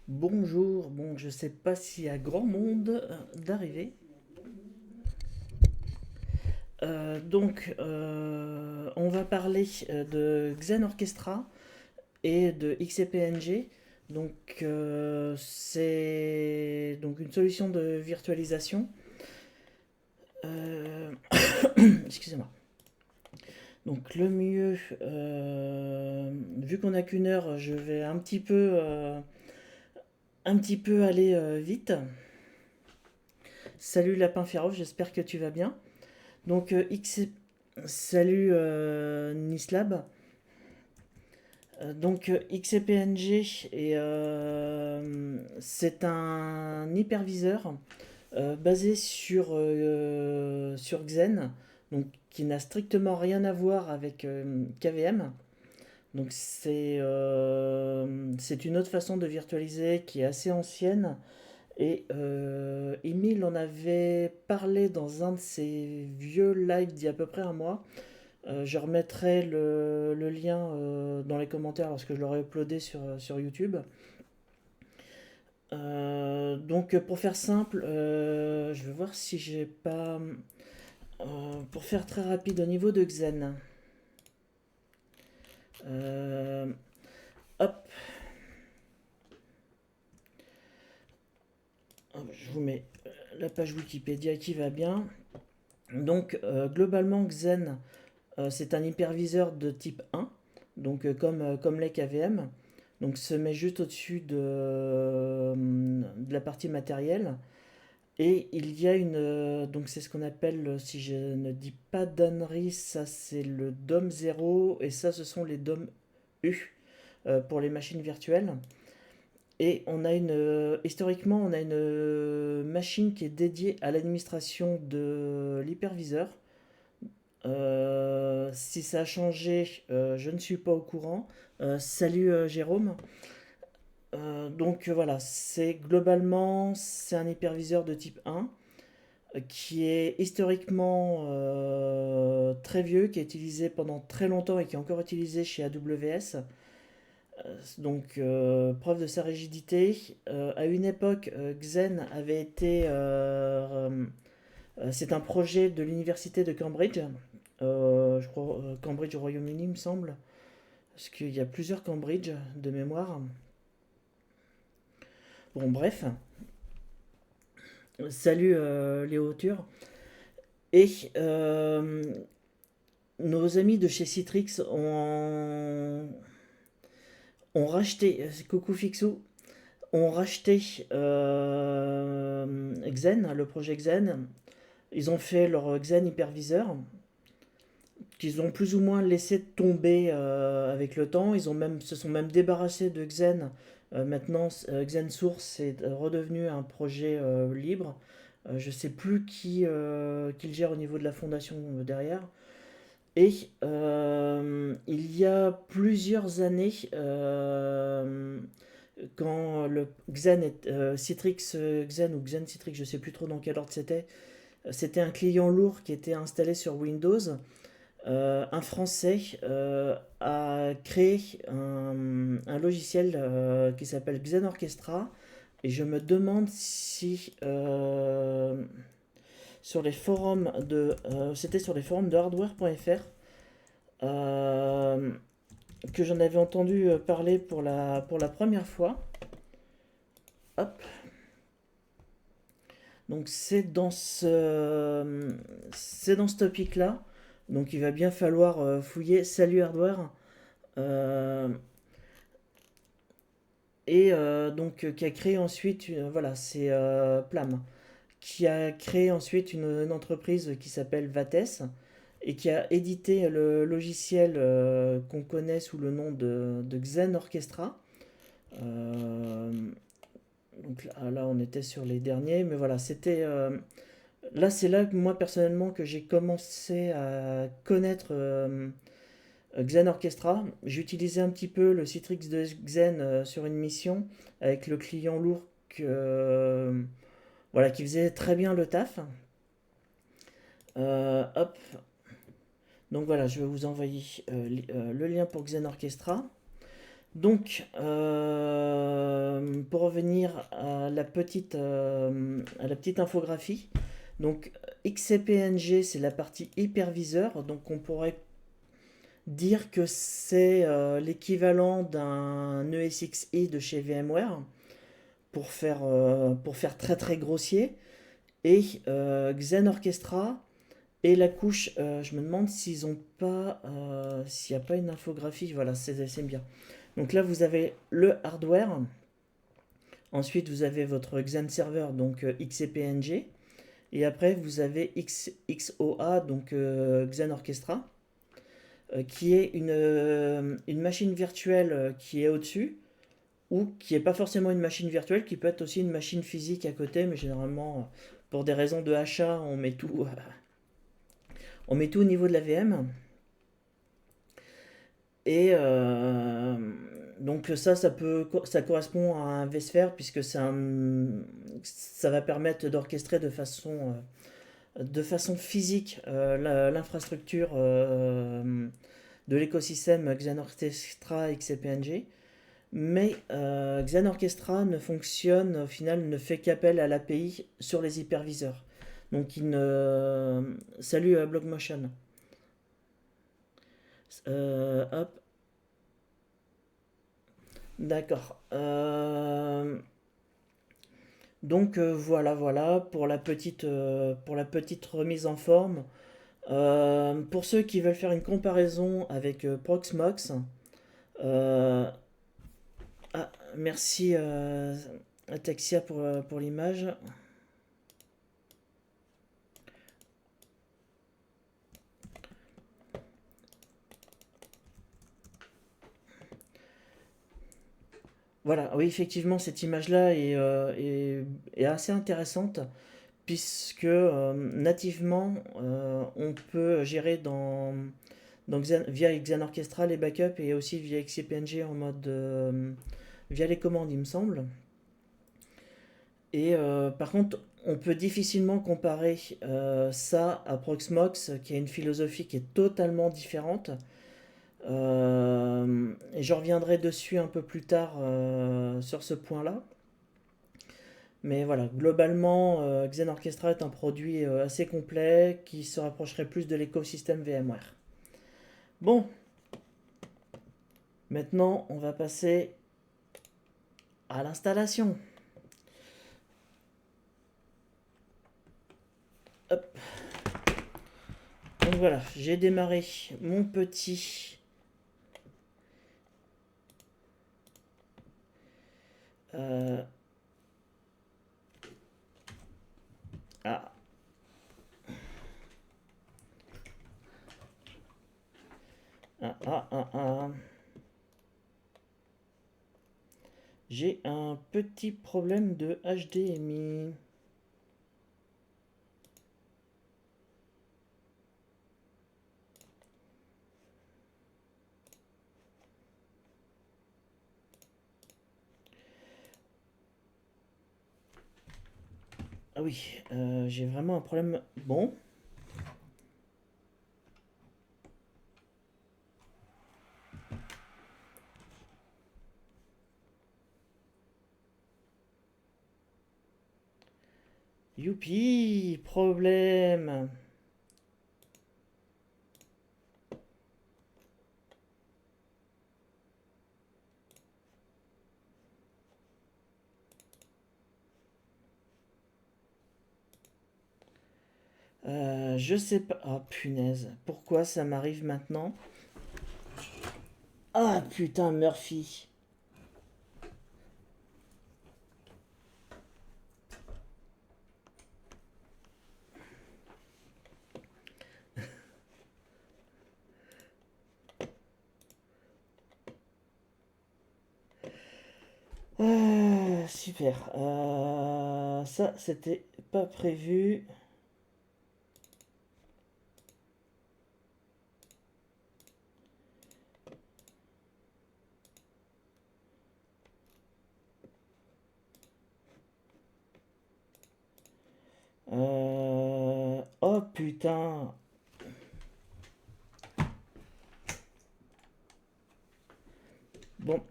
Bonjour, bon, je sais pas s'il y a grand monde d'arriver. On va parler de Xen Orchestra et de XCPNG. C'est donc une solution de virtualisation. Euh, Excusez-moi. Donc, le mieux, vu qu'on n'a qu'une heure, je vais un petit peu aller vite. Salut Lapin Féroce, j'espère que tu vas bien. Donc, salut Nislab. XCPNG c'est un hyperviseur basé sur Xen, donc qui n'a strictement rien à voir avec KVM. C'est une autre façon de virtualiser qui est assez ancienne. Et Emile en avait parlé dans un de ses vieux lives d'il y a à peu près un mois. Je remettrai le lien dans les commentaires lorsque je l'aurai uploadé sur YouTube. Pour faire simple, je vais voir si j'ai pas... pour faire très rapide au niveau de Xen. Euh, Hop, je vous mets la page Wikipédia qui va bien. Globalement, Xen, c'est un hyperviseur de type 1, comme les KVM. Donc se met juste au-dessus de la partie matérielle. Et il y a donc c'est ce qu'on appelle, si je ne dis pas d'ânerie, ça c'est le DOM 0 et ça ce sont les DOM U pour les machines virtuelles. Et historiquement, on a une machine qui est dédiée à l'administration de l'hyperviseur. Si ça a changé, je ne suis pas au courant. Salut Jérôme. Voilà, c'est un hyperviseur de type 1 qui est historiquement très vieux, qui est utilisé pendant très longtemps et qui est encore utilisé chez AWS. Preuve de sa rigidité. À une époque, Xen avait été... c'est un projet de l'université de Cambridge. Je crois Cambridge au Royaume-Uni, il me semble. Parce qu'il y a plusieurs Cambridge de mémoire. Bon, bref. Salut Léo Tur. Et nos amis de chez Citrix ont racheté, coucou Fixou, ont racheté Xen, le projet Xen. Ils ont fait leur Xen hyperviseur, qu'ils ont plus ou moins laissé tomber avec le temps. Se sont même débarrassés de Xen. Maintenant, Xen Source est redevenu un projet libre. Je ne sais plus qui le gère au niveau de la fondation derrière. Et il y a plusieurs années, quand le Citrix Xen ou Xen Citrix, je ne sais plus trop dans quel ordre c'était un client lourd qui était installé sur Windows. Un Français a créé un logiciel qui s'appelle Xen Orchestra. Et je me demande si c'était sur les forums de hardware.fr euh, que j'en avais entendu parler pour la première fois. Hop. Donc c'est dans ce topic-là. Donc il va bien falloir fouiller. Salut hardware. Euh, qui a créé ensuite, voilà, c'est Plam, qui a créé ensuite une entreprise qui s'appelle Vates et qui a édité le logiciel qu'on connaît sous le nom de Xen Orchestra. Euh, là, on était sur les derniers, mais voilà, là, c'est là, moi, personnellement, que j'ai commencé à connaître Xen Orchestra. J'ai utilisé un petit peu le Citrix de Xen sur une mission avec le client lourd voilà, qui faisait très bien le taf. Hop. Donc voilà, je vais vous envoyer le lien pour Xen Orchestra. Donc, pour revenir à la petite infographie, donc XCPNG c'est la partie hyperviseur, donc on pourrait dire que c'est l'équivalent d'un ESXi de chez VMware pour faire très très grossier. Et Xen Orchestra et la couche, je me demande s'ils ont pas, s'il n'y a pas une infographie, voilà, c'est bien. Donc là, vous avez le hardware. Ensuite, vous avez votre Xen Server, donc XCPNG. Et après, vous avez XOA, donc Xen Orchestra, qui est une machine virtuelle qui est au-dessus, ou qui n'est pas forcément une machine virtuelle, qui peut être aussi une machine physique à côté, mais généralement, pour des raisons de achat, on met tout au niveau de la VM. Et donc ça correspond à un vSphere puisque ça va permettre d'orchestrer de façon physique l'infrastructure de l'écosystème Xen Orchestra XCPNG. Mais Xen Orchestra ne fonctionne, au final, ne fait qu'appel à l'API sur les hyperviseurs. Donc il ne... Salut Blockmotion. Hop, d'accord. Donc voilà, voilà pour la petite remise en forme. Pour ceux qui veulent faire une comparaison avec Proxmox, euh, ah, merci Ataxia pour l'image. Voilà, oui, effectivement, cette image-là est assez intéressante puisque nativement, on peut gérer via Xen Orchestra les backups et aussi via XCPNG en mode via les commandes, il me semble. Et par contre, on peut difficilement comparer ça à Proxmox, qui a une philosophie qui est totalement différente. Et je reviendrai dessus un peu plus tard sur ce point-là. Mais voilà, globalement, Xen Orchestra est un produit assez complet qui se rapprocherait plus de l'écosystème VMware. Bon, maintenant on va passer à l'installation. Hop. Donc voilà, j'ai démarré mon petit euh, ah, ah. J'ai un petit problème de HDMI. Ah oui, j'ai vraiment un problème. Bon, youpi, problème. Je sais pas. Ah punaise, pourquoi ça m'arrive maintenant? Ah putain, Murphy. Super. Ça, c'était pas prévu. Oh putain. Bon,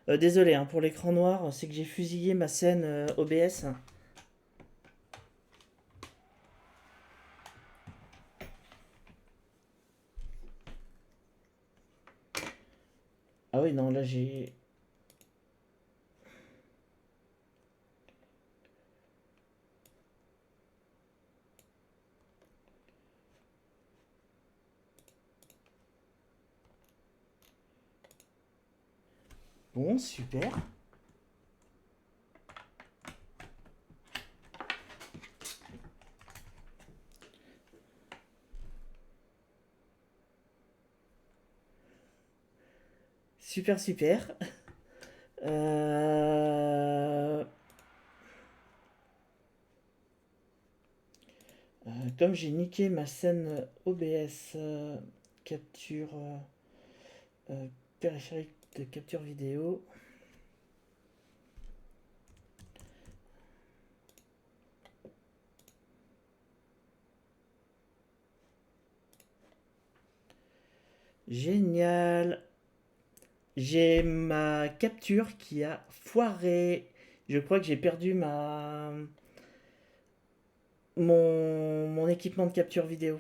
Désolé hein, pour l'écran noir, c'est que j'ai fusillé ma scène OBS. Ah oui, non, là j'ai... Bon, super. Super, super. Euh, Comme j'ai niqué ma scène OBS capture euh, périphérique de capture vidéo. Génial. J'ai ma capture qui a foiré. Je crois que j'ai perdu mon équipement de capture vidéo.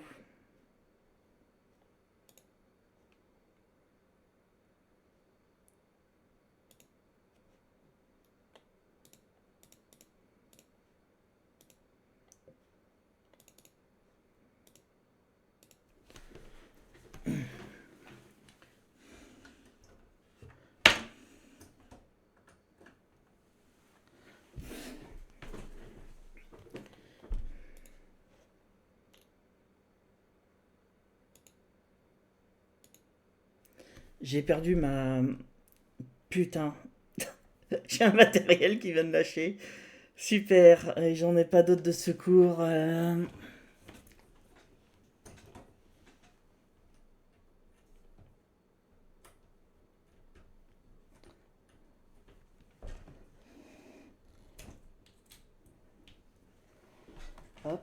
J'ai perdu ma... Putain, j'ai un matériel qui vient de lâcher. Super, et j'en ai pas d'autres de secours. Hop.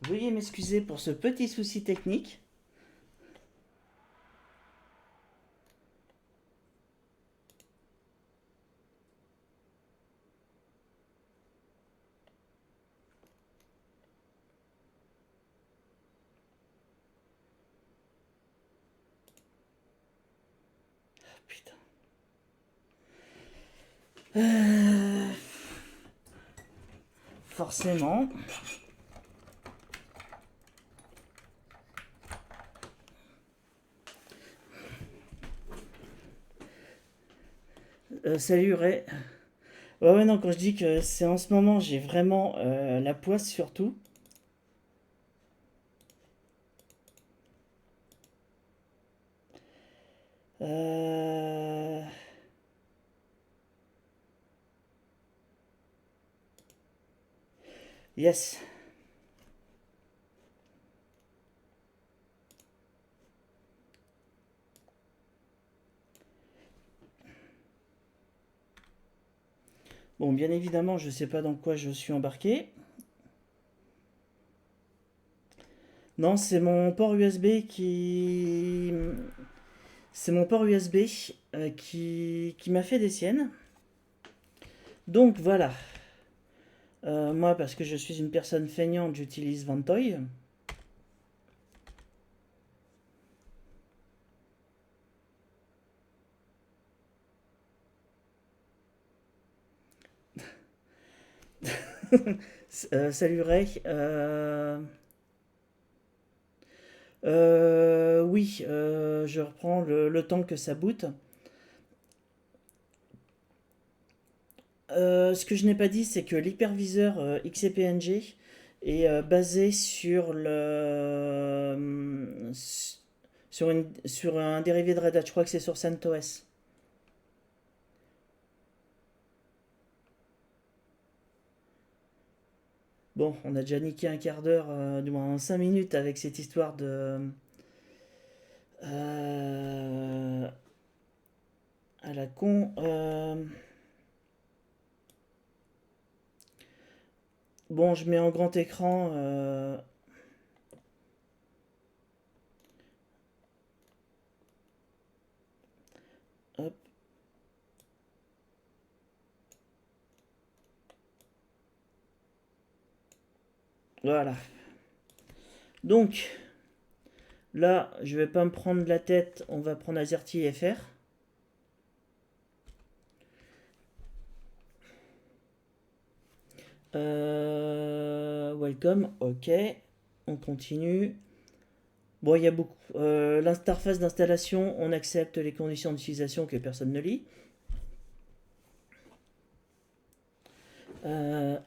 Veuillez m'excuser pour ce petit souci technique. Putain. Euh, Forcément. Salut Ray. Ouais, ouais, non, quand je dis que c'est en ce moment, j'ai vraiment la poisse surtout. Euh... Yes. Bon, bien évidemment, je sais pas dans quoi je suis embarqué. Non, c'est mon port USB qui... C'est mon port USB qui m'a fait des siennes. Donc voilà. Moi, parce que je suis une personne feignante, j'utilise Ventoy. Salut Ray. Oui, je reprends le temps que ça boot. Ce que je n'ai pas dit, c'est que l'hyperviseur XCPNG est basé sur sur un dérivé de Red Hat. Je crois que c'est sur CentOS. Bon, on a déjà niqué un quart d'heure, du moins 5 minutes avec cette histoire de euh, à la con. Bon, je mets en grand écran. Hop, voilà. Donc, là, je vais pas me prendre la tête. On va prendre AZERTY FR. Welcome, ok. On continue. Bon, il y a beaucoup. L'interface d'installation, on accepte les conditions d'utilisation que personne ne lit. Euh,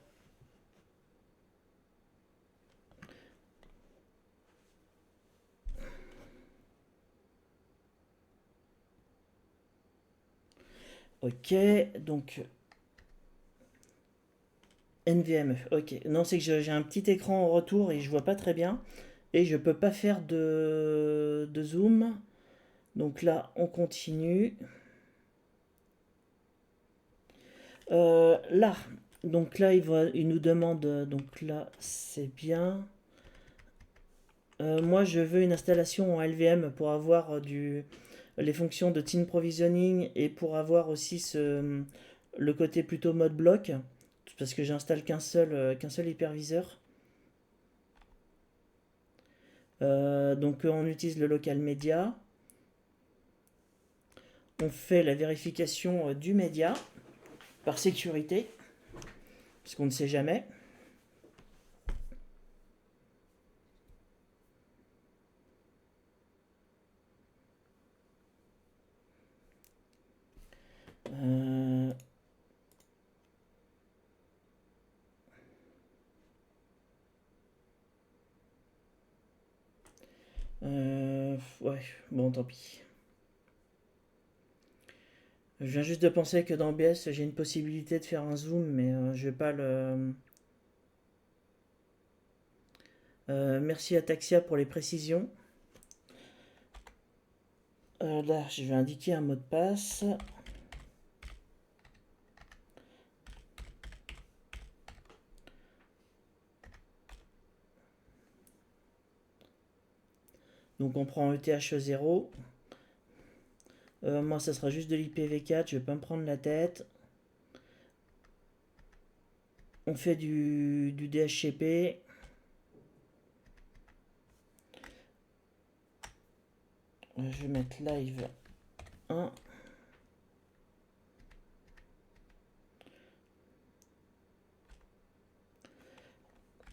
ok, donc NVMe, ok. Non, c'est que j'ai un petit écran en retour et je vois pas très bien. Et je peux pas faire de zoom. Donc là, on continue. Là, donc là, il nous demande, donc là, c'est bien. Moi, je veux une installation en LVM pour avoir les fonctions de team provisioning et pour avoir aussi le côté plutôt mode bloc, parce que j'installe qu'un seul hyperviseur. Donc, on utilise le local media. On fait la vérification du média par sécurité, parce qu'on ne sait jamais. Euh, ouais, bon, tant pis. Je viens juste de penser que dans OBS, j'ai une possibilité de faire un zoom, mais je vais pas le. Merci à Taxia pour les précisions. Là, je vais indiquer un mot de passe. Donc on prend ETH0. Moi, ça sera juste de l'IPv4, je vais pas me prendre la tête. On fait du DHCP. Je vais mettre live 1.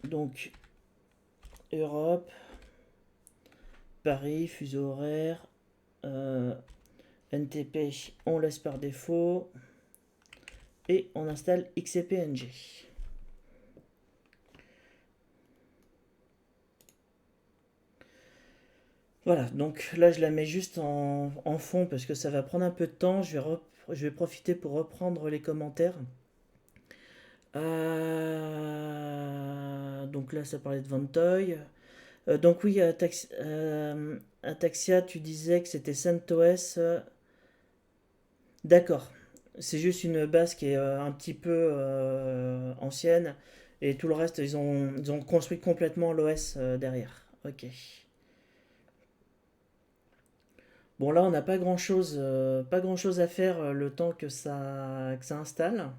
Donc, Europe, Paris, fuseau horaire, NTP, on laisse par défaut. Et on installe XCPNG. Voilà, donc là je la mets juste en fond parce que ça va prendre un peu de temps. Je vais profiter pour reprendre les commentaires. Donc là ça parlait de Ventoy. Donc oui, Ataxia, tu disais que c'était CentOS. D'accord. C'est juste une base qui est un petit peu ancienne. Et tout le reste, ils ont construit complètement l'OS derrière. Ok. Bon là on n'a pas grand chose à faire le temps que ça installe.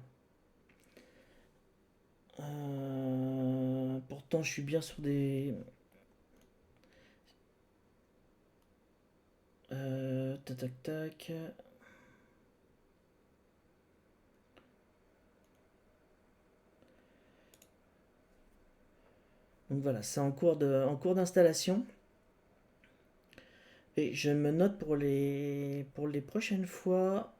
Pourtant je suis bien sur des... tac tac tac. Donc voilà, c'est en cours d'installation. Et je me note pour les prochaines fois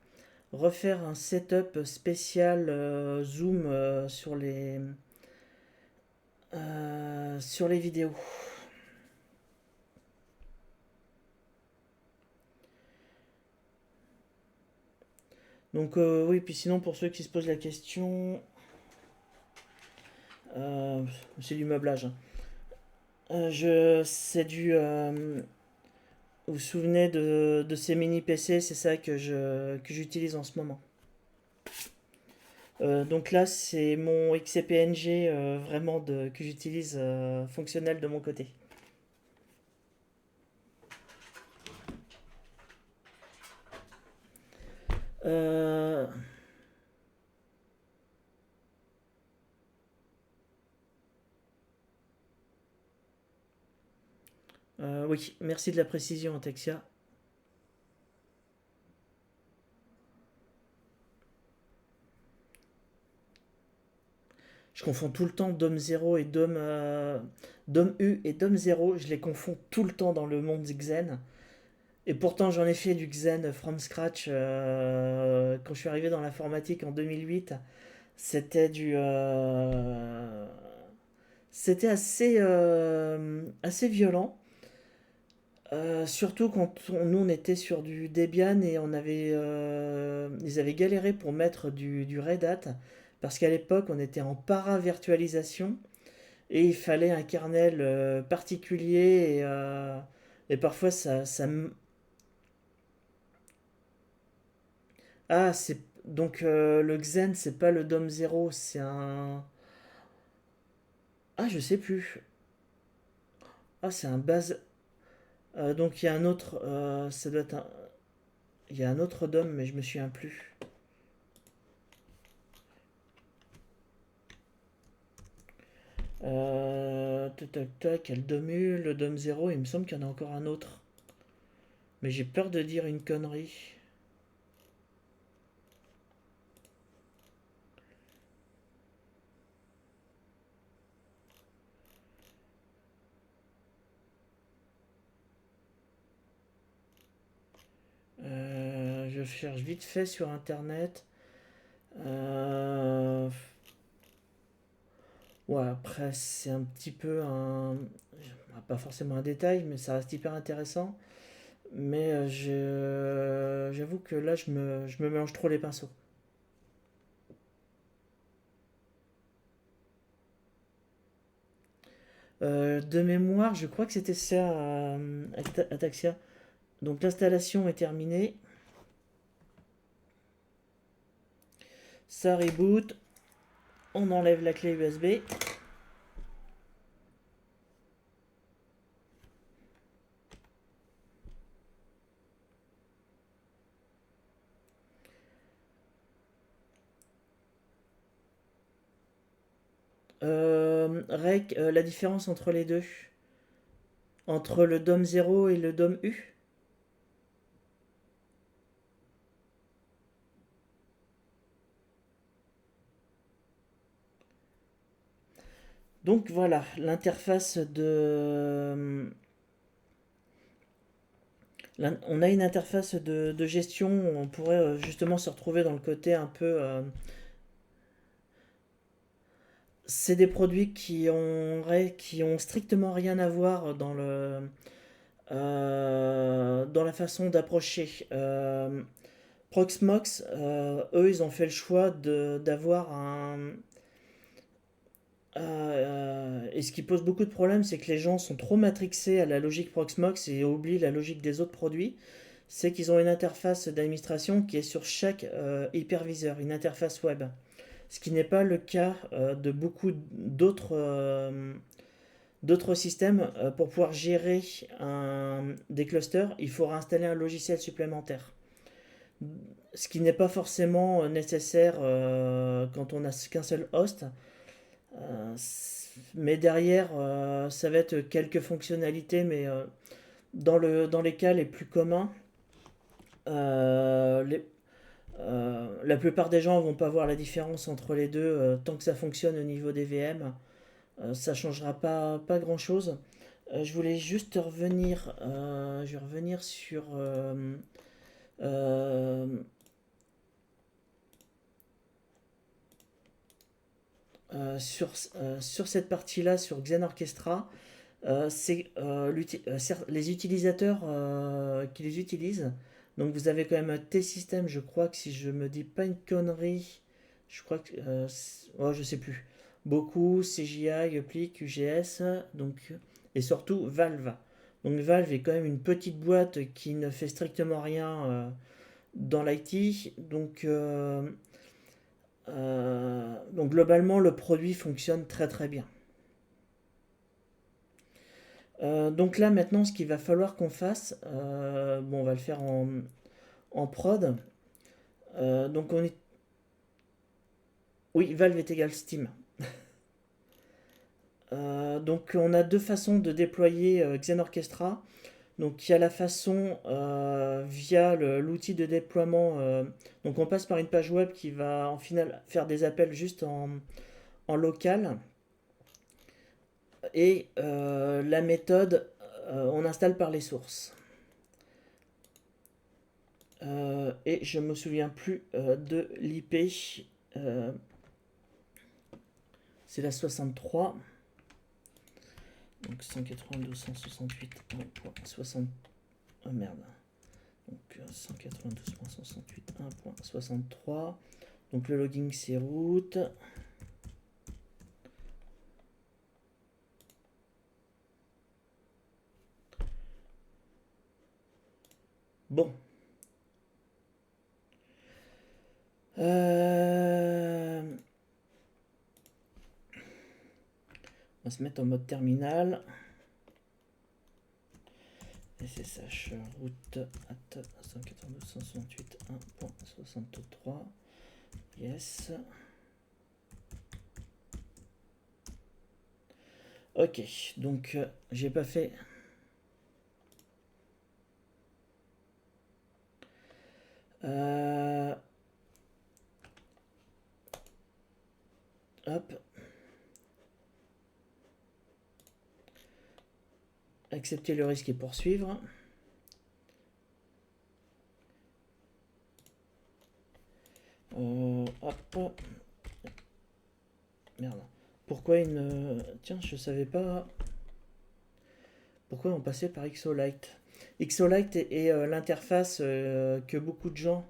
refaire un setup spécial Zoom sur les vidéos. Donc oui, puis sinon pour ceux qui se posent la question, euh, c'est du meublage, hein. C'est du... vous vous souvenez de ces mini PC, c'est ça que j'utilise en ce moment. Donc là, c'est mon XCPNG vraiment que j'utilise fonctionnel de mon côté. Euh, oui, merci de la précision, Atexia. Je confonds tout le temps DOM 0 et DOM U et DOM 0. Je les confonds tout le temps dans le monde du Xen. Et pourtant, j'en ai fait du Xen from scratch quand je suis arrivé dans l'informatique en 2008. C'était c'était assez violent. Surtout quand nous on était sur du Debian et ils avaient galéré pour mettre du Red Hat parce qu'à l'époque on était en para-virtualisation et il fallait un kernel particulier et parfois Ah, donc le Xen c'est pas le DOM 0, c'est un... Ah, je sais plus. Ah, c'est un base... donc il y a un autre... ça doit être un... Il y a un autre DOM mais je me souviens plus. Tac, tac, tac, il y a le DOM U, le DOM 0, il me semble qu'il y en a encore un autre. Mais j'ai peur de dire une connerie. Je cherche vite fait sur internet. Euh, Ouais, après, c'est un petit peu un... Pas forcément un détail, mais ça reste hyper intéressant. Mais j'avoue que là, je me mélange trop les pinceaux. De mémoire, je crois que c'était ça, Ataxia. Donc l'installation est terminée. Ça reboot. On enlève la clé USB. Rec, la différence entre les deux. Entre le DOM 0 et le DOM U. Donc voilà, l'interface on a une interface de gestion où on pourrait justement se retrouver dans le côté un peu... c'est des produits qui ont strictement rien à voir dans la façon d'approcher. Proxmox, eux, ils ont fait le choix d'avoir un... et ce qui pose beaucoup de problèmes, c'est que les gens sont trop matrixés à la logique Proxmox et oublient la logique des autres produits. C'est qu'ils ont une interface d'administration qui est sur chaque hyperviseur, une interface web. Ce qui n'est pas le cas de beaucoup d'autres systèmes. Pour pouvoir gérer des clusters, il faudra installer un logiciel supplémentaire. Ce qui n'est pas forcément nécessaire quand on n'a qu'un seul host. Euh, mais derrière, ça va être quelques fonctionnalités, mais dans les cas les plus communs, euh, les, la plupart des gens vont pas voir la différence entre les deux tant que ça fonctionne au niveau des VM. Ça changera pas grand chose. Je voulais juste je vais revenir euh, sur cette partie-là, sur Xen Orchestra. Les utilisateurs qui les utilisent. Donc vous avez quand même un T-System, je crois que si je me dis pas une connerie, je crois que... oh, je sais plus. Beaucoup, CGI, Uplic, UGS, donc, et surtout Valve. Donc Valve est quand même une petite boîte qui ne fait strictement rien dans l'IT. Donc Donc globalement, le produit fonctionne très très bien. Donc là maintenant, ce qu'il va falloir qu'on fasse, bon, on va le faire en prod. Donc on est, oui, Valve est égal Steam. Donc on a deux façons de déployer Xenorchestra. Donc il y a la façon via l'outil de déploiement. Donc on passe par une page web qui va en final faire des appels juste en local. Et la méthode, on installe par les sources. Et je me souviens plus de l'IP. Euh, c'est la 63. Donc 192.168.60. Oh merde. Donc 192.168.1.63. Donc le logging c'est root. Bon. On va se mettre en mode terminal. SSH root at 192.168.1.63. Yes. Ok, donc j'ai pas fait. Hop. Accepter le risque et poursuivre. Hop. Merde. Pourquoi une. Tiens, je savais pas. Pourquoi on passait par Xolite. Xolite est l'interface que beaucoup de gens.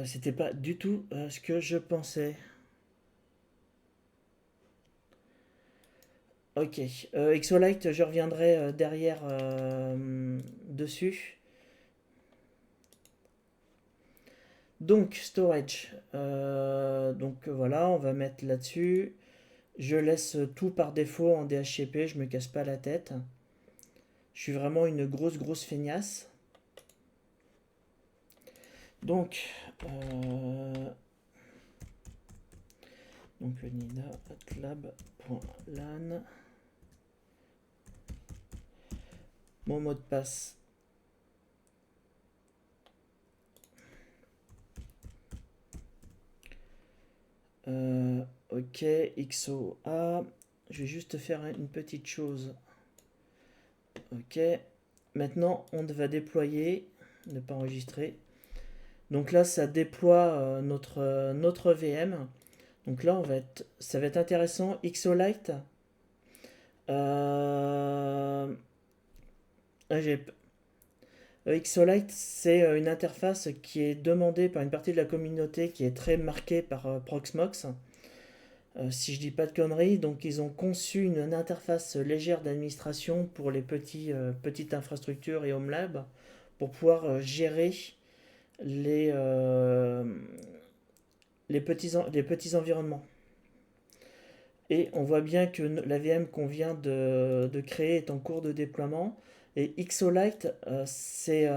C'était pas du tout ce que je pensais. Ok. Xolite, je reviendrai derrière dessus. Donc, storage. Donc voilà, on va mettre là-dessus. Je laisse tout par défaut en DHCP, je me casse pas la tête. Je suis vraiment une grosse feignasse. Donc, nida.atlab.lan. Mon mot de passe. Ok, XOA. Je vais juste faire une petite chose. Ok. Maintenant, on va déployer. Ne pas enregistrer. Donc là, ça déploie notre VM. Donc là, ça va être intéressant. Xolite. Xolite, c'est une interface qui est demandée par une partie de la communauté qui est très marquée par Proxmox. Si je dis pas de conneries, donc ils ont conçu une interface légère d'administration pour les petites infrastructures et home lab pour pouvoir gérer les, euh, les petits environnements. Et on voit bien que la VM qu'on vient de créer est en cours de déploiement. Et Xolite, c'est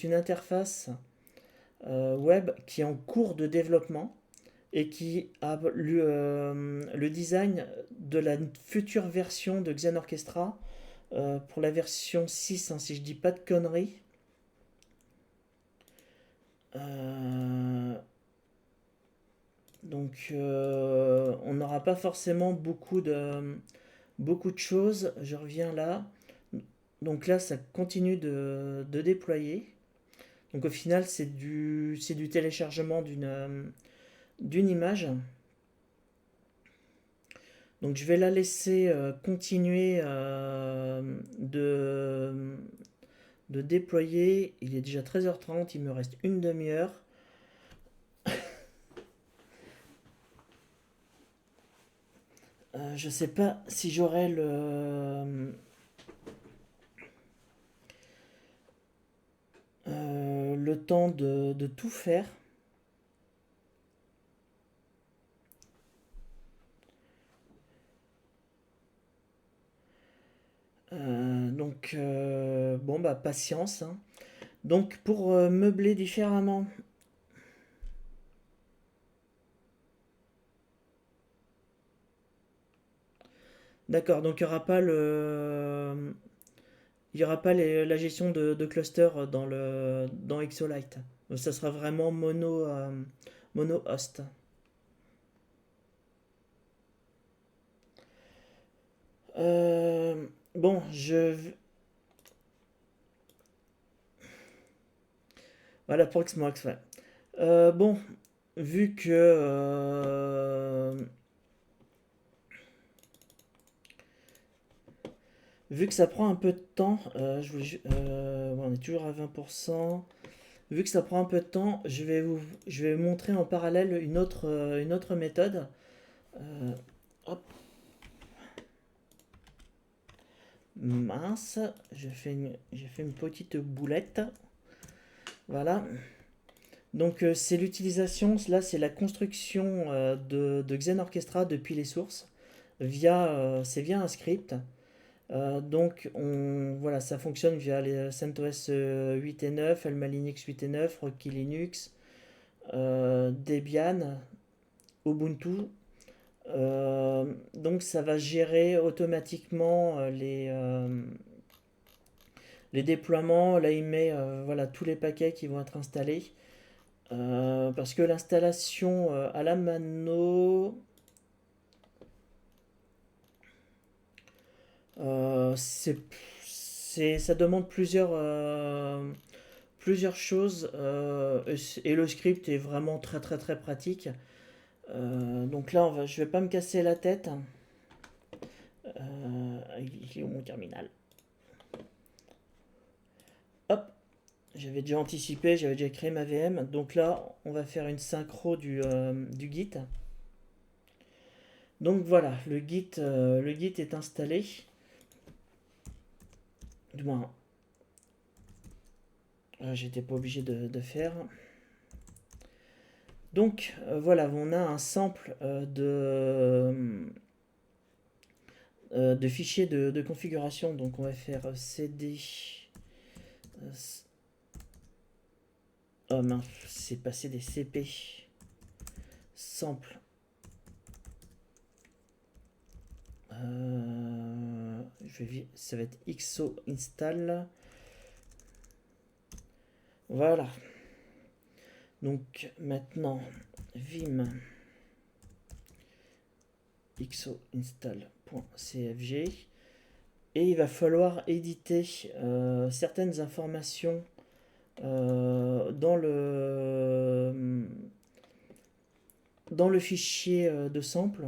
une interface web qui est en cours de développement et qui a le design de la future version de Xenorchestra pour la version 6, hein, si je dis pas de conneries. Donc on n'aura pas forcément beaucoup de choses. Je reviens là. Donc là, ça continue de déployer. Donc au final, c'est du téléchargement d'une image. Donc je vais la laisser continuer de déployer. Il est déjà 13h30, il me reste une demi-heure. Je sais pas si j'aurai le temps de tout faire. Bon, bah, patience, hein. Donc, pour meubler différemment. D'accord, donc il y aura pas la gestion de cluster dans Exolite. Ça sera vraiment mono host. Bon, voilà, Proxmox, ouais. Bon, vu que vu que ça prend un peu de temps, bon, on est toujours à 20%. Vu que ça prend un peu de temps, je vais vous montrer en parallèle une autre méthode. Euh, Hop, mince, j'ai fait une petite boulette. Voilà. Donc c'est l'utilisation, là c'est la construction de Xen Orchestra depuis les sources. C'est via un script. Voilà, ça fonctionne via les CentOS 8 et 9, Alma Linux 8 et 9, Rocky Linux, Debian, Ubuntu. Donc ça va gérer automatiquement les déploiements. Là, il met voilà, tous les paquets qui vont être installés. Parce que l'installation à la mano, ça demande plusieurs choses et le script est vraiment très très très pratique. Donc là, je vais pas me casser la tête. Il est où mon terminal? Hop, j'avais déjà anticipé, j'avais déjà créé ma VM. Donc là, on va faire une synchro du Git. Donc voilà, le Git est installé. Du moins, j'étais pas obligé de faire. Donc voilà, on a un sample de fichiers de configuration. Donc on va faire cd. euh, oh mince, c'est passé des cp. Sample. Ça va être xo install. Voilà. Donc maintenant, vim xoinstall.cfg et il va falloir éditer certaines informations dans le fichier de sample.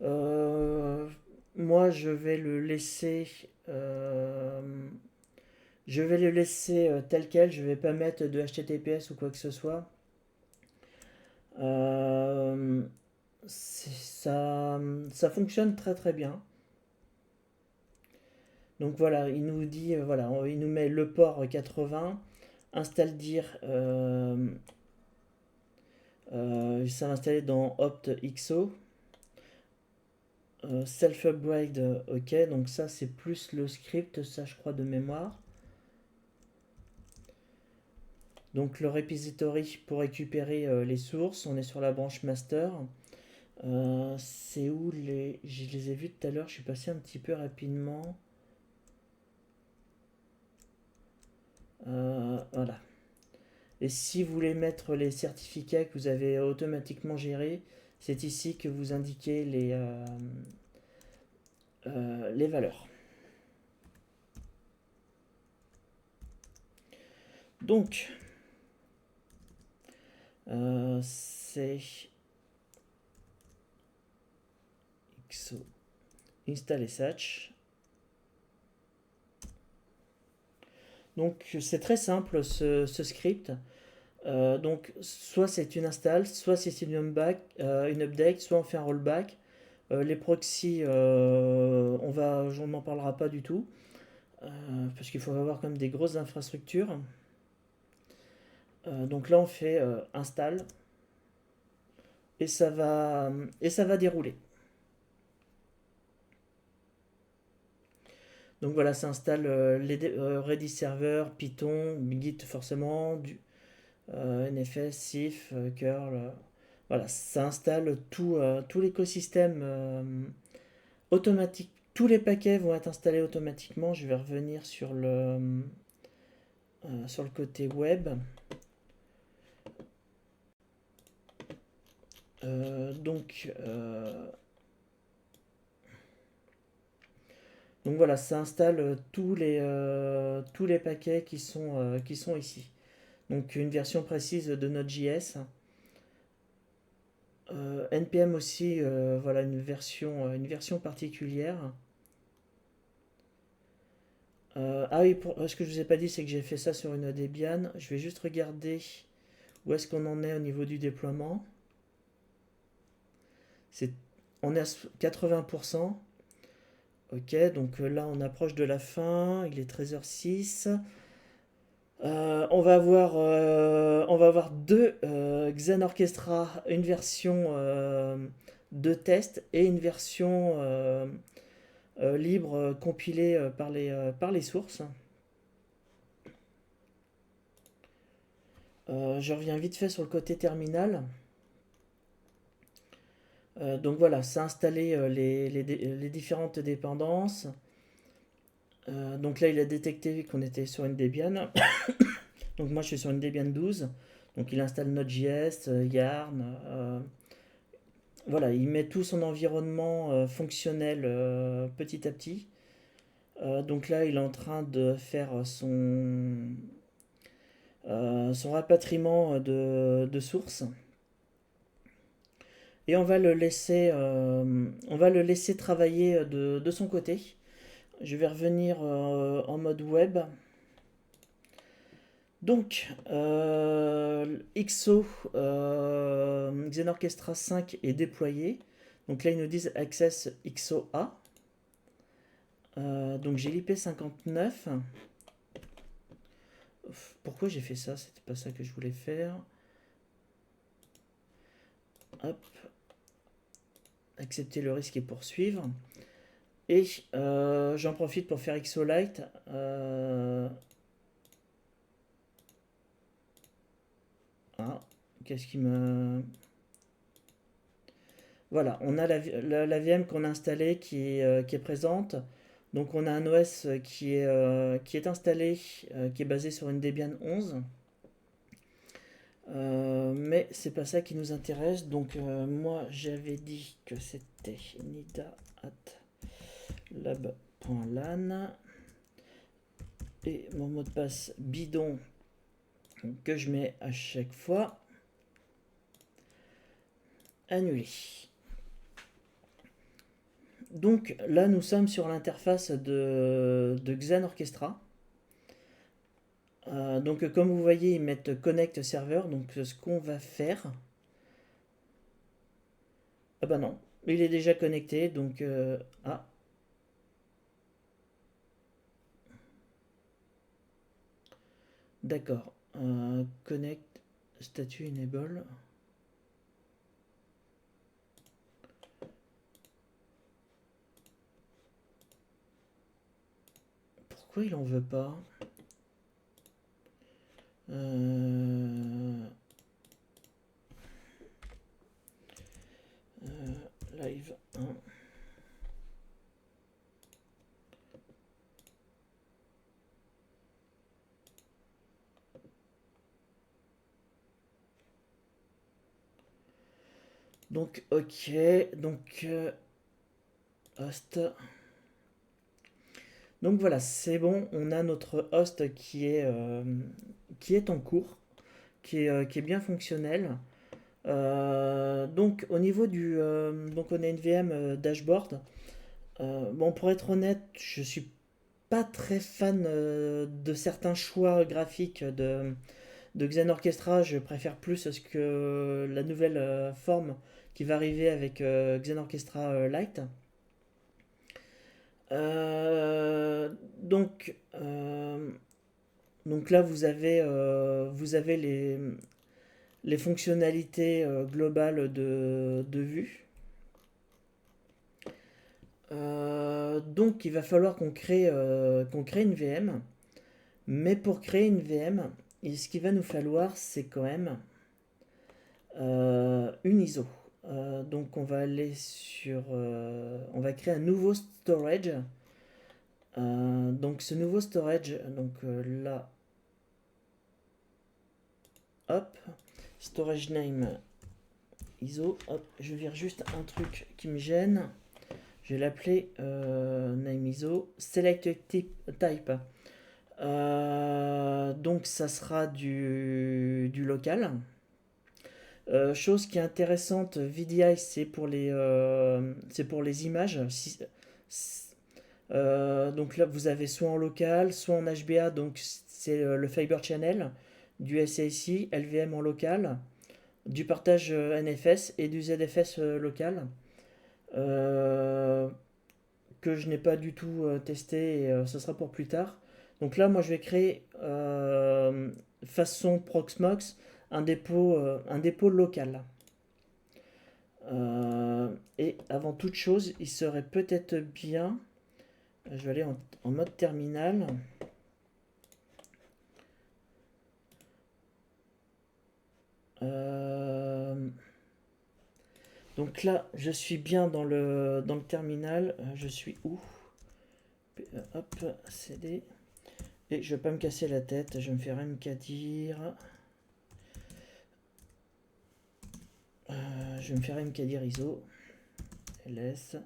Euh, Moi, je vais le laisser tel quel. Je vais pas mettre de HTTPS ou quoi que ce soit. Euh, ça, ça fonctionne très très bien. Donc voilà, il nous dit, voilà, il nous met le port 80, install dir, ça va installer dans optxo, self upgrade, ok, donc ça c'est plus le script, ça je crois de mémoire. Donc le repository pour récupérer les sources, on est sur la branche master. C'est où je les ai vus tout à l'heure, je suis passé un petit peu rapidement. Voilà. Et si vous voulez mettre les certificats que vous avez automatiquement gérés, c'est ici que vous indiquez les valeurs. Donc, c'est xo install sh. Donc, c'est très simple ce script. Donc, soit c'est une install, soit c'est une update, soit on fait un rollback. Les proxys, on n'en parlera pas du tout, parce qu'il faut avoir quand même des grosses infrastructures. Donc là, on fait install et ça va dérouler. Donc voilà, ça installe Redis Server, Python, Git forcément, NFS, Sif, curl. Voilà, ça installe tout l'écosystème automatique. Tous les paquets vont être installés automatiquement. Je vais revenir sur le côté web. Euh, donc, euh, donc voilà, ça installe tous les paquets qui sont ici. Donc une version précise de Node.js. NPM aussi, voilà une version particulière. Ah oui, ce que je vous ai pas dit, c'est que j'ai fait ça sur une Debian. Je vais juste regarder où est-ce qu'on en est au niveau du déploiement. C'est, on est à 80%. Ok, donc là on approche de la fin. Il est 13h06. On va avoir deux Xen Orchestra, une version de test et une version libre compilée par les sources. Je reviens vite fait sur le côté terminal. Donc voilà, ça a installé les différentes dépendances. Donc là, il a détecté qu'on était sur une Debian. Donc moi, je suis sur une Debian 12. Donc il installe Node.js, Yarn. Voilà, il met tout son environnement fonctionnel petit à petit. Donc là, il est en train de faire son rapatriement de sources. Et on va le laisser travailler de son côté. Je vais revenir en mode web. Donc, XO Xen Orchestra 5 est déployé. Donc là, ils nous disent Access XOA. Donc j'ai l'IP 59. Pourquoi j'ai fait ça? C'était pas ça que je voulais faire. Hop. Accepter le risque et poursuivre. Et j'en profite pour faire XOLite. Ah, qu'est-ce qui me... Voilà, on a la VM qu'on a installée qui est présente. Donc on a un OS qui est installé, qui est basé sur une Debian 11. Mais c'est pas ça qui nous intéresse. Donc moi j'avais dit que c'était nida@lab.lan et mon mot de passe bidon que je mets à chaque fois. Annulé. Donc là, nous sommes sur l'interface de Xen Orchestra. Donc comme vous voyez, ils mettent Connect Server. Donc ce qu'on va faire... Ah bah non, il est déjà connecté. Donc... ah, d'accord. Connect, statut enable. Pourquoi il en veut pas? Euh, Live 1. Donc ok, donc host. Donc voilà, c'est bon, on a notre host qui est en cours, qui est bien fonctionnel. Donc au niveau donc on a une VM dashboard. Bon, pour être honnête, je suis pas très fan de certains choix graphiques de Xen Orchestra. Je préfère plus ce que la nouvelle forme qui va arriver avec Xen Orchestra Lite. Donc Donc là, vous avez les fonctionnalités globales de vue. Donc il va falloir qu'on crée une VM. Mais pour créer une VM, ce qu'il va nous falloir, c'est quand même une ISO. Donc on va aller on va créer un nouveau storage. Donc ce nouveau storage, là, hop, storage name ISO. Hop, je vire juste un truc qui me gêne. Je vais l'appeler name ISO select type. Donc ça sera du local. Chose qui est intéressante, VDI, c'est pour les images. Donc là, vous avez soit en local, soit en HBA, donc c'est le Fiber Channel, du SAIC, LVM en local, du partage NFS et du ZFS local, euh, que je n'ai pas du tout testé et ce sera pour plus tard. Donc là, moi, je vais créer façon Proxmox un dépôt local. Et avant toute chose, il serait peut-être bien, je vais aller en mode terminal. Euh, donc là, je suis bien dans le terminal. Je suis où? Hop, CD. Et je vais pas me casser la tête, je vais me faire rien qu'à dire. Je vais me faire MKDir ISO. LS.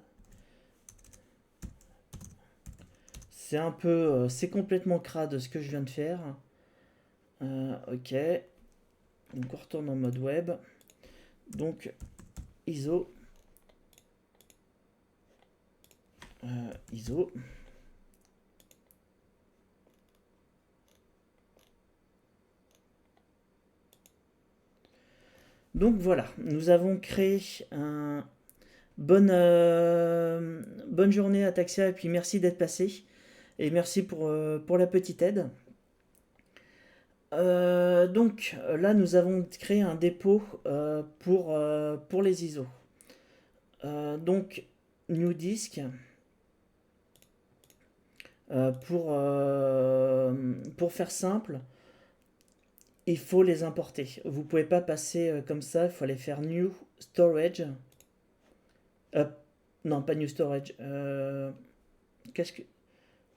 C'est complètement crade ce que je viens de faire. Ok. Donc on retourne en mode web. Donc ISO. ISO. Donc voilà, nous avons créé un bonne journée à Taxia et puis merci d'être passé et merci pour la petite aide. Donc là, nous avons créé un dépôt pour les ISO. Donc, New Disk, pour faire simple, il faut les importer. Vous pouvez pas passer comme ça, il faut aller faire New Storage. Euh, non, pas New Storage. Qu'est-ce que...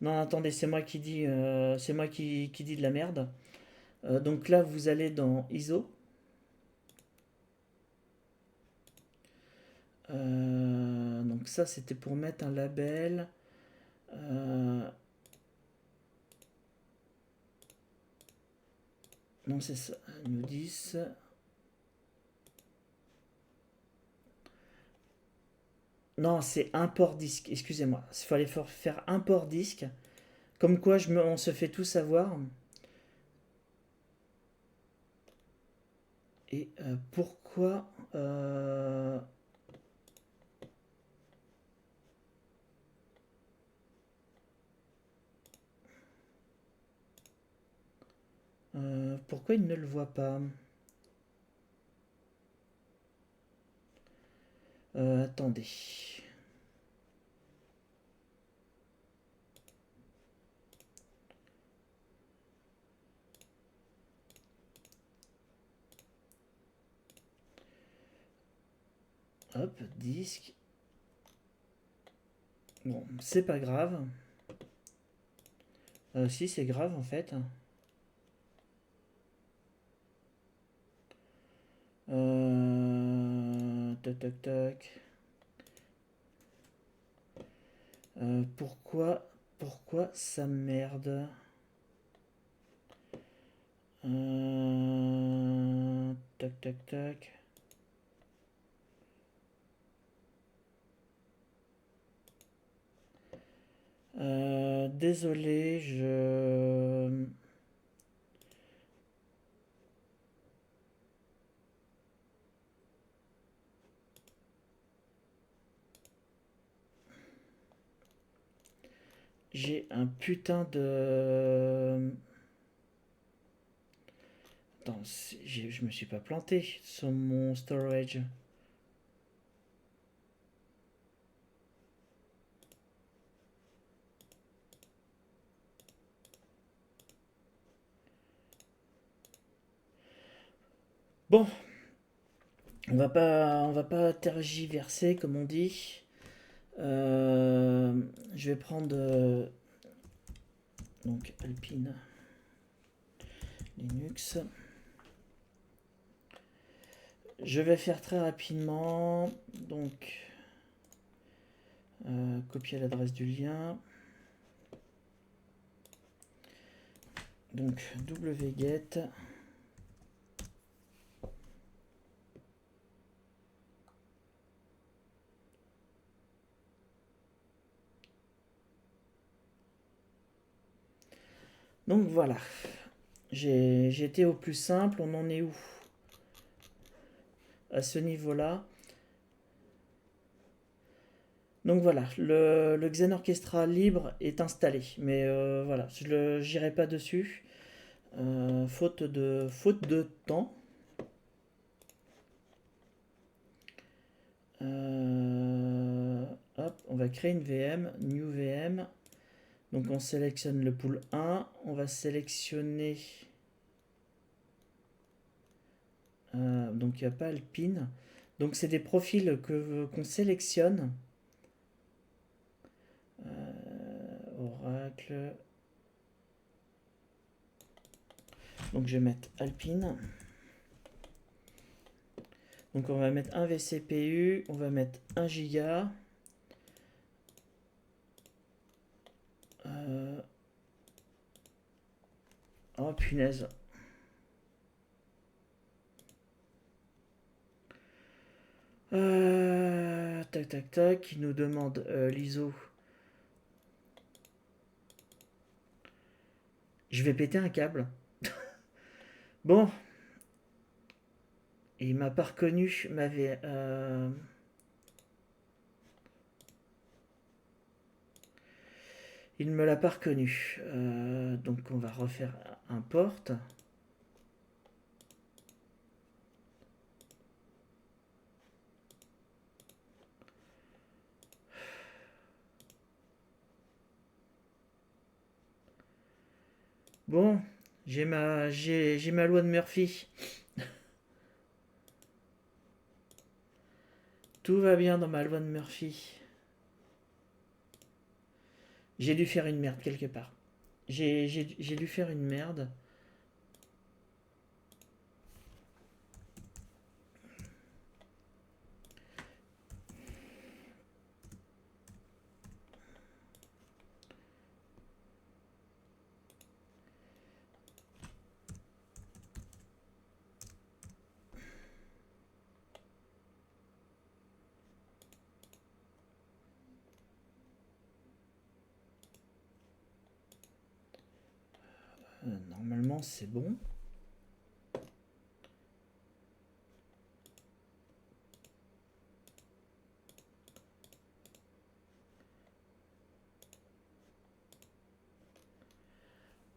Non, attendez, c'est moi qui dis de la merde. Donc là, vous allez dans ISO. Donc ça, c'était pour mettre un label. Euh, non, c'est ça. New 10. Non, c'est import disque. Excusez-moi. Il fallait faire import disque. Comme quoi, on se fait tout savoir. Et pourquoi pourquoi il ne le voit pas? Attendez. Hop, disque. Bon, c'est pas grave. Si, c'est grave en fait. Tac, tac, tac. Pourquoi ça merde? Tac, tac, tac. Désolé, j'ai un putain de... Attends, je me suis pas planté sur mon storage. Bon, on va pas tergiverser comme on dit. Je vais prendre donc Alpine Linux. Je vais faire très rapidement. Donc, copier l'adresse du lien. Donc, wget. Donc voilà. J'ai été au plus simple. On en est où à ce niveau-là? Donc voilà, le Xen Orchestra libre est installé, mais voilà, je n'irai pas dessus, faute de temps. Hop, on va créer une VM, new VM. Donc on sélectionne le pool 1, on va sélectionner, donc il n'y a pas Alpine. Donc c'est des profils qu'on sélectionne. Oracle. Donc je vais mettre Alpine. Donc on va mettre un vCPU, on va mettre 1 giga. Oh punaise. Tac tac tac, il nous demande l'ISO. Je vais péter un câble. Bon, il m'a pas reconnu, il me l'a pas reconnu. Donc on va refaire un port. Bon, j'ai ma loi de Murphy. Tout va bien dans ma loi de Murphy. J'ai dû faire une merde quelque part. J'ai dû faire une merde. Normalement, c'est bon.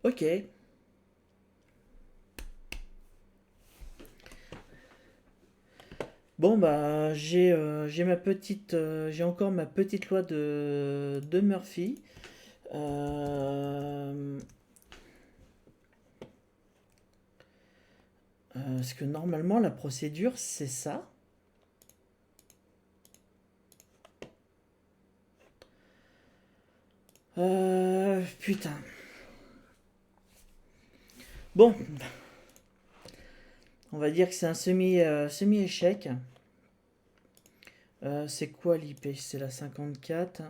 Ok. Bon bah j'ai encore ma petite loi de Murphy. Euh, Parce que normalement la procédure c'est ça. Putain. Bon, on va dire que c'est un semi-échec. C'est quoi l'IP? C'est la 54.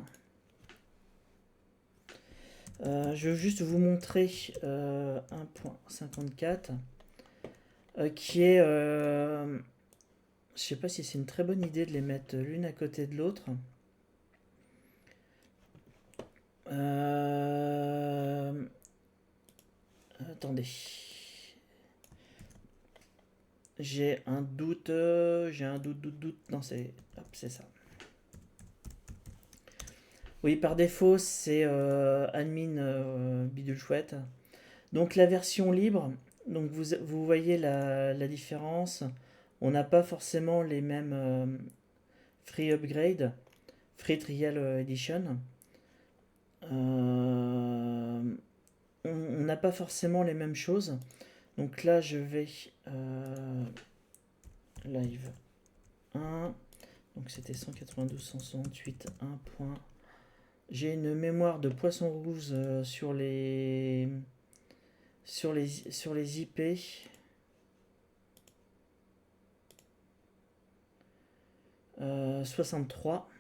Je veux juste vous montrer 1.54 qui est... je sais pas si c'est une très bonne idée de les mettre l'une à côté de l'autre. Attendez. J'ai un doute. Doute. Non, c'est ça. Oui, par défaut, c'est admin bidule chouette. Donc la version libre, Donc vous voyez la différence. On n'a pas forcément les mêmes free upgrade, free trial edition. On n'a pas forcément les mêmes choses. Donc là, je vais live 1. Donc c'était 192, 168, 1 point. J'ai une mémoire de poisson rouge sur les IP. 63.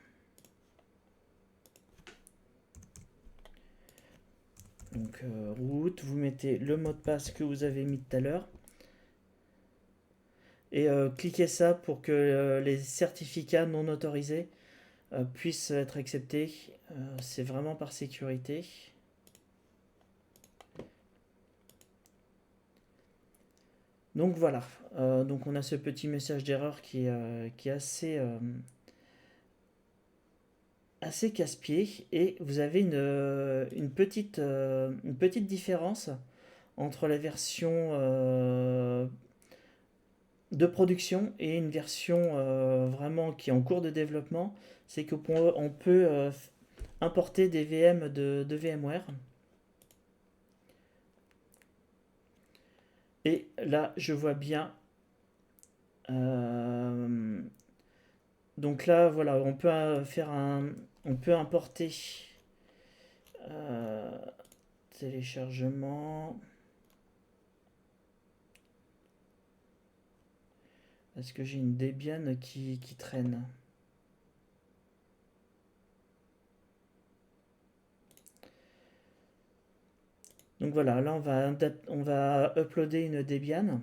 Donc route, vous mettez le mot de passe que vous avez mis tout à l'heure. Et cliquez ça pour que les certificats non autorisés puissent être acceptés. C'est vraiment par sécurité. Donc voilà. Donc on a ce petit message d'erreur qui est assez casse-pied. Et vous avez une petite différence entre la version de production et une version vraiment qui est en cours de développement. C'est qu'on peut importer des VM de VMware. Et là, je vois bien. Donc là, voilà, on peut importer euh, téléchargement. Est-ce que j'ai une Debian qui traîne? Donc voilà, là on va uploader une Debian.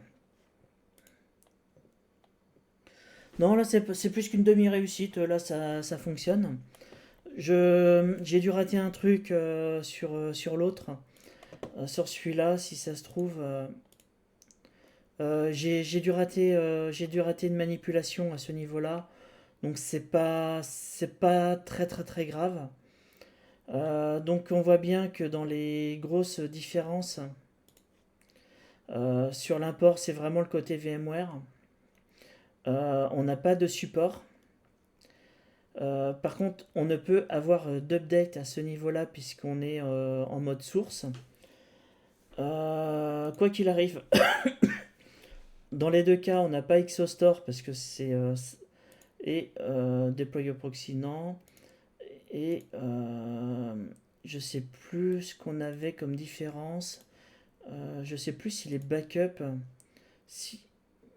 Non, là c'est plus qu'une demi-réussite, là ça fonctionne. J'ai dû rater un truc sur l'autre, sur celui-là, si ça se trouve. J'ai dû rater une manipulation à ce niveau-là, donc c'est pas très très très grave. Donc on voit bien que dans les grosses différences sur l'import, c'est vraiment le côté VMware. On n'a pas de support. Par contre, on ne peut avoir d'update à ce niveau-là puisqu'on est en mode source. Quoi qu'il arrive, dans les deux cas, on n'a pas Exostore parce que c'est et Deployer Proxy non. Et je sais plus ce qu'on avait comme différence. Je sais plus si les backups, si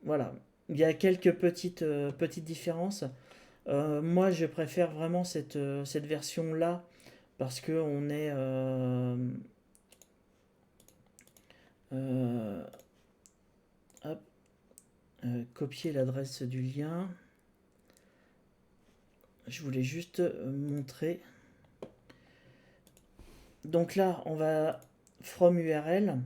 voilà, il y a quelques petites différences. Moi, je préfère vraiment cette version-là parce que on est euh, hop, copier l'adresse du lien. Je voulais juste montrer. Donc là, on va from URL.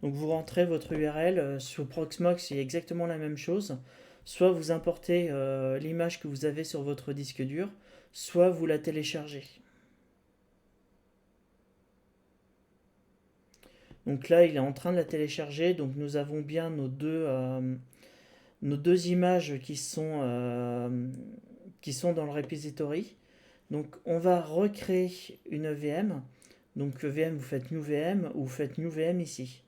Donc vous rentrez votre URL sur Proxmox, c'est exactement la même chose. Soit vous importez l'image que vous avez sur votre disque dur, soit vous la téléchargez. Donc là, il est en train de la télécharger. Donc nous avons bien nos deux images qui sont dans le repository. Donc on va recréer une VM. Donc VM, vous faites new VM ou vous faites new VM ici.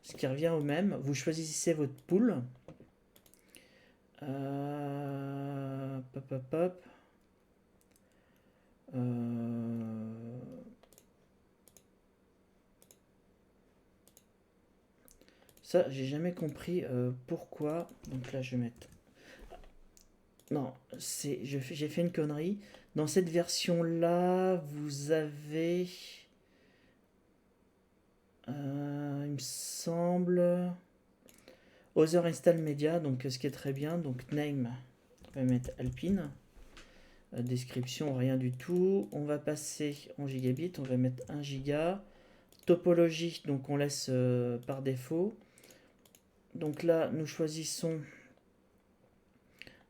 Ce qui revient au même. Vous choisissez votre pool. Pop, pop, pop. Ça, j'ai jamais compris pourquoi. Donc là, je vais mettre. Non, j'ai fait une connerie. Dans cette version-là, vous avez. Il me semble. Other Install Media, donc ce qui est très bien. Donc name, on va mettre Alpine. Description, rien du tout. On va passer en gigabit, on va mettre 1 giga. Topologie, donc on laisse par défaut. Donc là, nous choisissons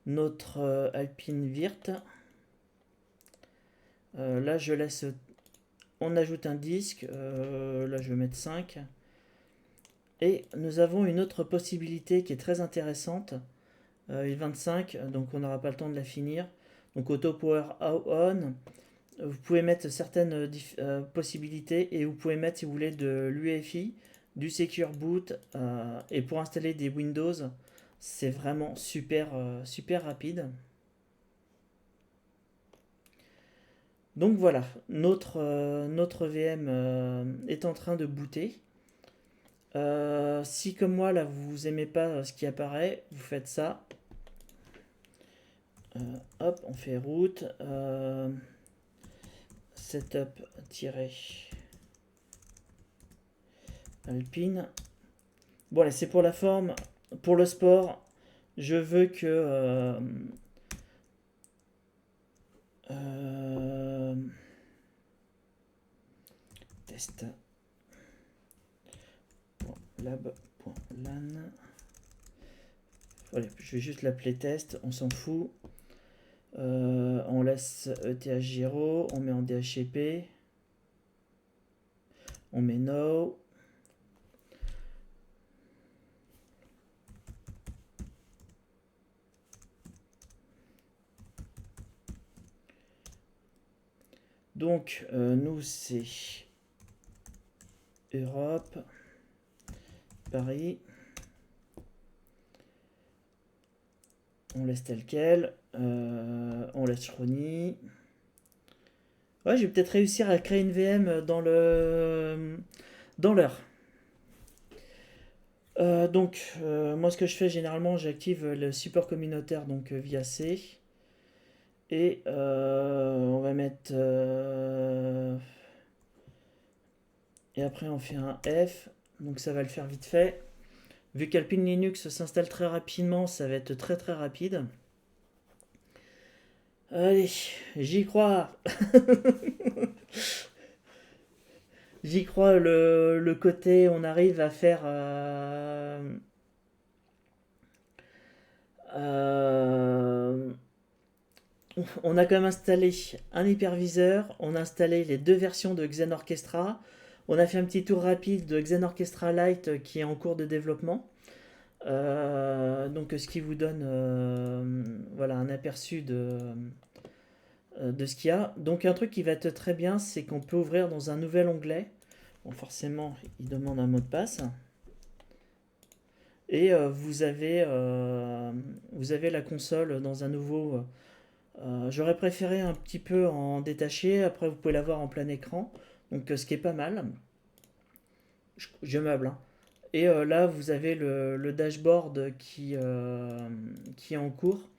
notre Alpine Virt. Là, je laisse. On ajoute un disque. Là, je vais mettre 5. Et nous avons une autre possibilité qui est très intéressante. I25, donc on n'aura pas le temps de la finir. Donc auto power on. Vous pouvez mettre certaines possibilités et vous pouvez mettre, si vous voulez, de l'UEFI, du Secure Boot, et pour installer des Windows, c'est vraiment super, super rapide. Donc voilà, notre VM est en train de booter. Si comme moi, là, vous aimez pas ce qui apparaît, vous faites ça. Hop, on fait root. Setup-alpine. Bon, là, c'est pour la forme. Pour le sport, je veux que test lab.lan. Voilà, je vais juste l'appeler test, on s'en fout. On laisse ETH0, on met en DHCP, on met no. Donc, nous, c'est Europe, Paris. On laisse tel quel. On laisse Chrony. Ouais, je vais peut-être réussir à créer une VM dans l'heure. Donc, moi, ce que je fais généralement, j'active le support communautaire donc via C. Et on va mettre. Et après, on fait un F. Donc, ça va le faire vite fait. Vu qu'Alpine Linux s'installe très rapidement, ça va être très très rapide. Allez, j'y crois. J'y crois, le côté, on arrive à faire. On a quand même installé un hyperviseur, on a installé les deux versions de Xen Orchestra, on a fait un petit tour rapide de Xen Orchestra Lite qui est en cours de développement. Donc ce qui vous donne voilà, un aperçu de ce qu'il y a. Donc un truc qui va être très bien, c'est qu'on peut ouvrir dans un nouvel onglet. Bon, forcément, il demande un mot de passe. Et vous avez la console dans un nouveau. J'aurais préféré un petit peu en détaché. Après, vous pouvez l'avoir en plein écran. Donc, ce qui est pas mal. Je meuble, hein. Et là, vous avez le dashboard qui est en cours.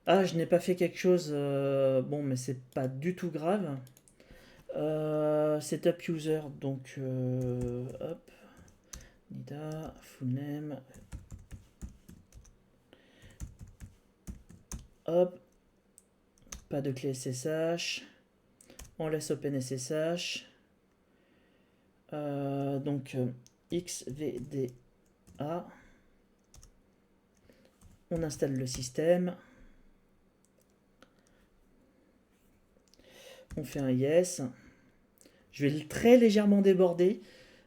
Ah, je n'ai pas fait quelque chose. Bon, mais c'est pas du tout grave. Setup user. Donc, hop. Nida, full name. Hop. Pas de clé SSH. On laisse OpenSSH. Donc XVDA. On installe le système. On fait un yes. Je vais très légèrement déborder,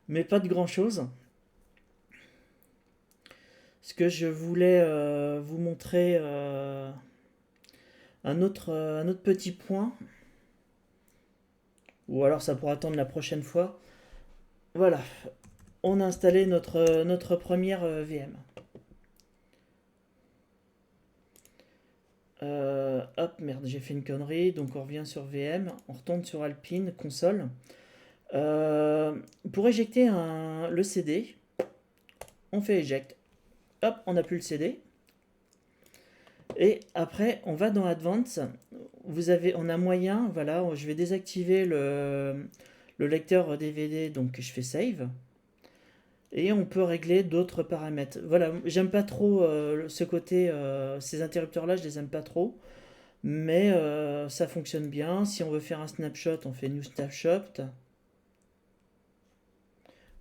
mais pas de grand chose. Ce que je voulais vous montrer un autre petit point. Ou alors ça pourra attendre la prochaine fois. Voilà, on a installé notre première VM. Hop, merde, j'ai fait une connerie. Donc on revient sur VM, on retourne sur Alpine, console. Pour éjecter le CD, on fait eject. Hop, on n'a plus le CD. Et après, on va dans Advance. On a moyen, voilà, je vais désactiver le lecteur DVD, donc je fais save. Et on peut régler d'autres paramètres. Voilà, j'aime pas trop ce côté, ces interrupteurs-là, je les aime pas trop. Mais ça fonctionne bien. Si on veut faire un snapshot, on fait New Snapshot.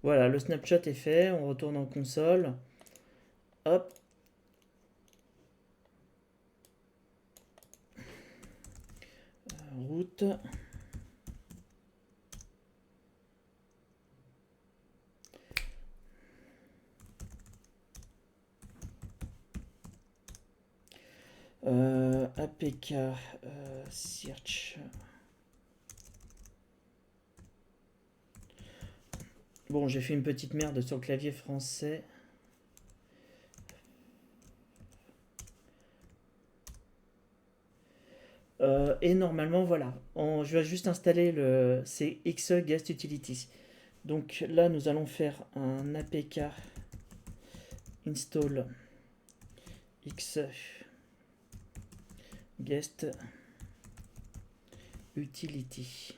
Voilà, le snapshot est fait. On retourne en console. Hop. Route. APK search. Bon, j'ai fait une petite merde sur le clavier français. Et normalement, voilà. Je vais juste installer le CXE Guest Utilities. Donc là, nous allons faire un APK install XE Guest Utility.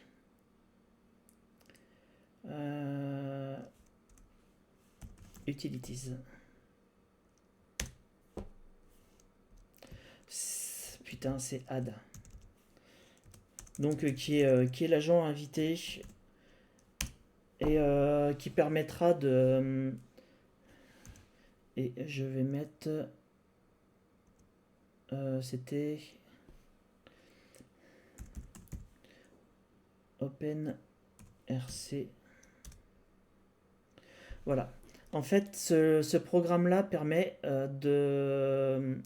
Utilities. Putain, c'est add. Donc qui est l'agent invité et qui permettra de... et je vais mettre... c'était... OpenRC. Voilà. En fait, ce programme-là permet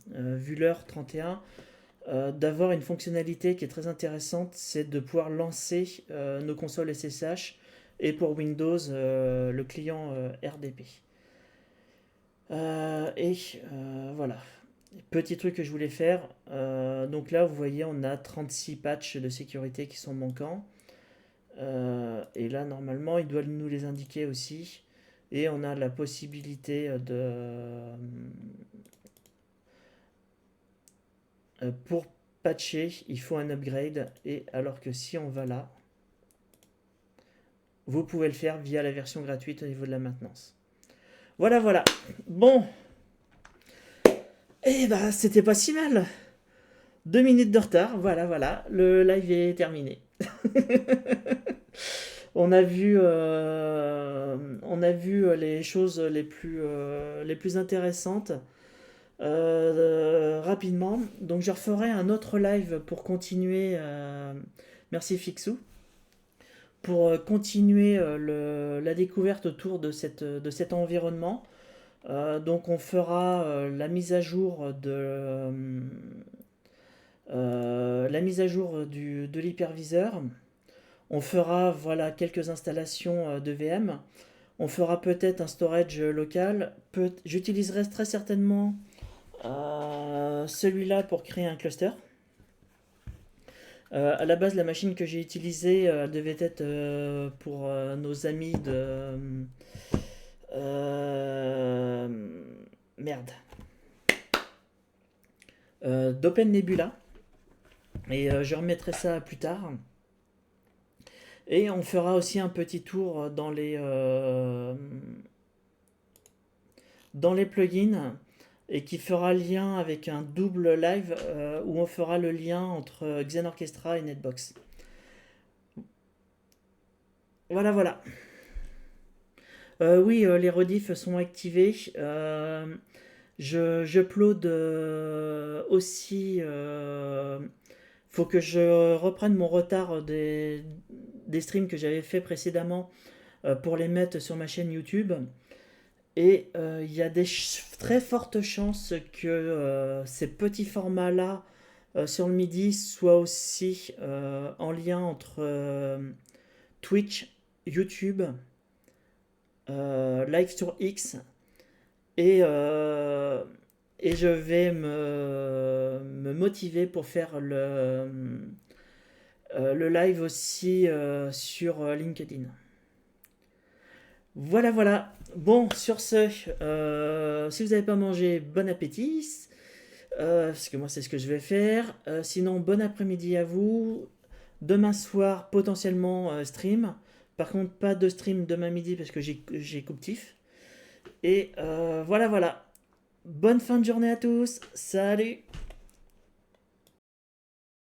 vu l'heure 31, d'avoir une fonctionnalité qui est très intéressante, c'est de pouvoir lancer nos consoles SSH et pour Windows le client RDP. Voilà. Petit truc que je voulais faire. Donc là, vous voyez, on a 36 patchs de sécurité qui sont manquants. Et là, normalement, il doit nous les indiquer aussi. Et on a la possibilité pour patcher, il faut un upgrade. Et alors que si on va là, vous pouvez le faire via la version gratuite au niveau de la maintenance. Voilà, voilà. Bon. Eh ben, c'était pas si mal. 2 minutes de retard. Voilà, voilà. Le live est terminé. On a vu les choses les plus intéressantes rapidement. Donc je referai un autre live pour continuer. Merci Fixou. Pour continuer la découverte autour de cet environnement. Donc on fera la mise à jour de l'hyperviseur. On fera voilà, quelques installations de VM. On fera peut-être un storage local. J'utiliserai très certainement celui-là pour créer un cluster. À la base, la machine que j'ai utilisée devait être pour nos amis merde. D'Open Nebula. Et je remettrai ça plus tard. Et on fera aussi un petit tour dans les plugins et qui fera lien avec un double live où on fera le lien entre Xen Orchestra et Netbox. Voilà, voilà. Oui, les rediffs sont activés. J'upload aussi. Faut que je reprenne mon retard des streams que j'avais fait précédemment pour les mettre sur ma chaîne YouTube. Et il y a des très fortes chances que ces petits formats-là sur le midi soient aussi en lien entre Twitch, YouTube, live sur X et je vais me motiver pour faire le live aussi sur LinkedIn. Voilà, voilà. Bon, sur ce, si vous n'avez pas mangé, bon appétit. Parce que moi, c'est ce que je vais faire. Sinon, bon après-midi à vous. Demain soir, potentiellement stream. Par contre, pas de stream demain midi parce que j'ai couptif. Et voilà, voilà. Bonne fin de journée à tous. Salut!